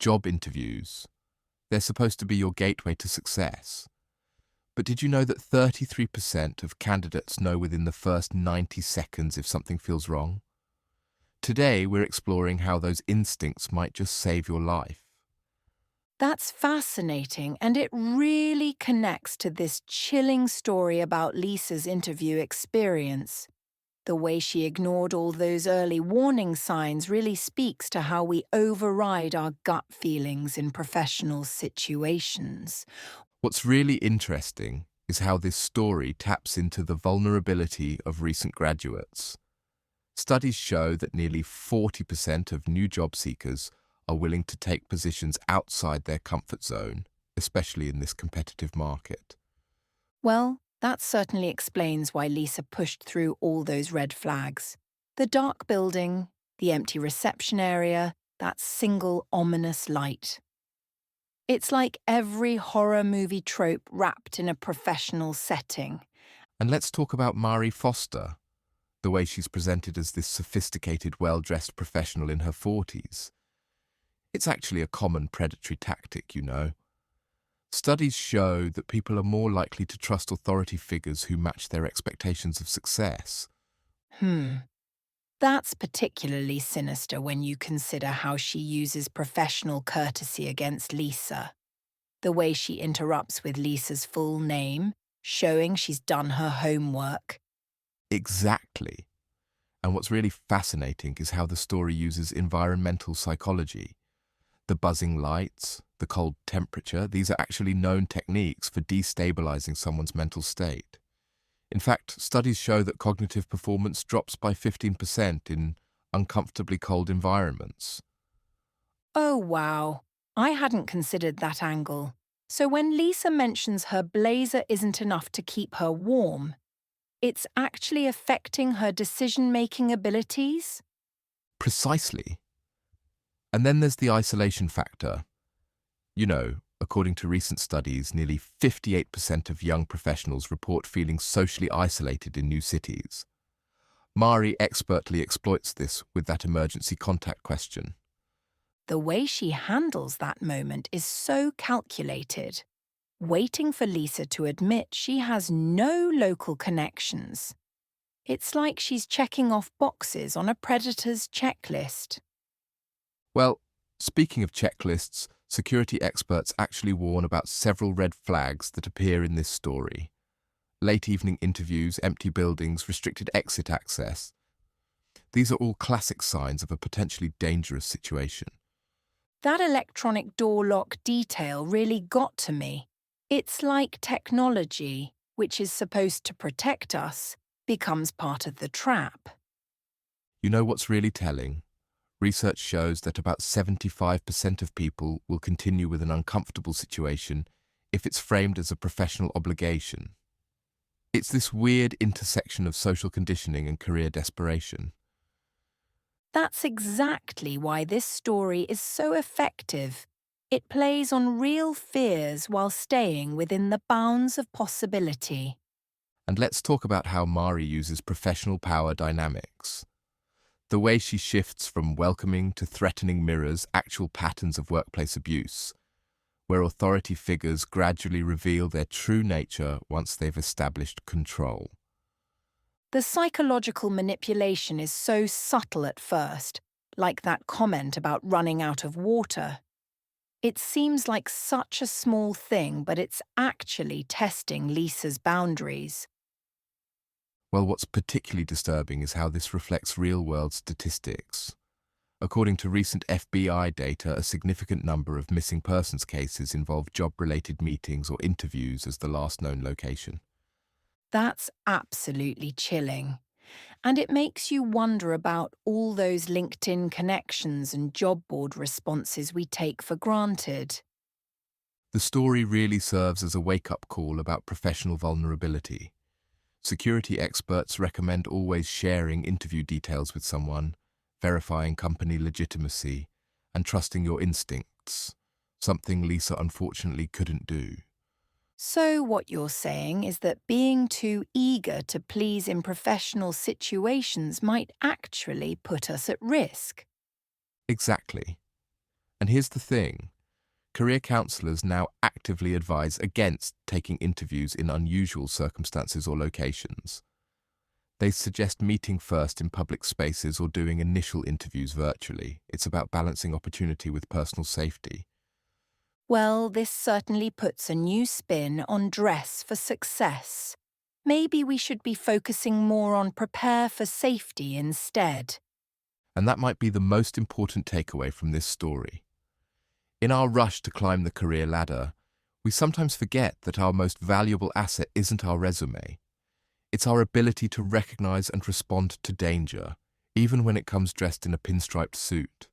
job interviews. They're supposed to be your gateway to success. But did you know that 33% of candidates know within the first 90 seconds if something feels wrong? Today, we're exploring how those instincts might just save your life. That's fascinating, and it really connects to this chilling story about Lisa's interview experience. The way she ignored all those early warning signs really speaks to how we override our gut feelings in professional situations. What's really interesting is how this story taps into the vulnerability of recent graduates. Studies show that nearly 40% of new job seekers are willing to take positions outside their comfort zone, especially in this competitive market. Well, that certainly explains why Lisa pushed through all those red flags. The dark building, the empty reception area, that single ominous light. It's like every horror movie trope wrapped in a professional setting. And let's talk about Mari Foster, the way she's presented as this sophisticated, well-dressed professional in her 40s. It's actually a common predatory tactic, you know. Studies show that people are more likely to trust authority figures who match their expectations of success. Hmm. That's particularly sinister when you consider how she uses professional courtesy against Lisa. The way she interrupts with Lisa's full name, showing she's done her homework. Exactly. And what's really fascinating is how the story uses environmental psychology. The buzzing lights, the cold temperature, these are actually known techniques for destabilizing someone's mental state. In fact, studies show that cognitive performance drops by 15% in uncomfortably cold environments. Oh, wow. I hadn't considered that angle. So when Lisa mentions her blazer isn't enough to keep her warm, it's actually affecting her decision-making abilities? Precisely. And then there's the isolation factor. You know, according to recent studies, nearly 58% of young professionals report feeling socially isolated in new cities. Mari expertly exploits this with that emergency contact question. The way she handles that moment is so calculated, waiting for Lisa to admit she has no local connections. It's like she's checking off boxes on a predator's checklist. Well, speaking of checklists, security experts actually warn about several red flags that appear in this story. Late evening interviews, empty buildings, restricted exit access. These are all classic signs of a potentially dangerous situation. That electronic door lock detail really got to me. It's like technology, which is supposed to protect us, becomes part of the trap. You know what's really telling? Research shows that about 75% of people will continue with an uncomfortable situation if it's framed as a professional obligation. It's this weird intersection of social conditioning and career desperation. That's exactly why this story is so effective. It plays on real fears while staying within the bounds of possibility. And let's talk about how Mari uses professional power dynamics. The way she shifts from welcoming to threatening mirrors actual patterns of workplace abuse, where authority figures gradually reveal their true nature once they've established control. The psychological manipulation is so subtle at first, like that comment about running out of water. It seems like such a small thing, but it's actually testing Lisa's boundaries. Well, what's particularly disturbing is how this reflects real-world statistics. According to recent FBI data, a significant number of missing persons cases involve job-related meetings or interviews as the last known location. That's absolutely chilling. And it makes you wonder about all those LinkedIn connections and job board responses we take for granted. The story really serves as a wake-up call about professional vulnerability. Security experts recommend always sharing interview details with someone, verifying company legitimacy, and trusting your instincts, something Lisa unfortunately couldn't do. So, what you're saying is that being too eager to please in professional situations might actually put us at risk. Exactly. And here's the thing. Career counselors now actively advise against taking interviews in unusual circumstances or locations. They suggest meeting first in public spaces or doing initial interviews virtually. It's about balancing opportunity with personal safety. Well, this certainly puts a new spin on dress for success. Maybe we should be focusing more on prepare for safety instead. And that might be the most important takeaway from this story. In our rush to climb the career ladder, we sometimes forget that our most valuable asset isn't our resume. It's our ability to recognize and respond to danger, even when it comes dressed in a pinstriped suit.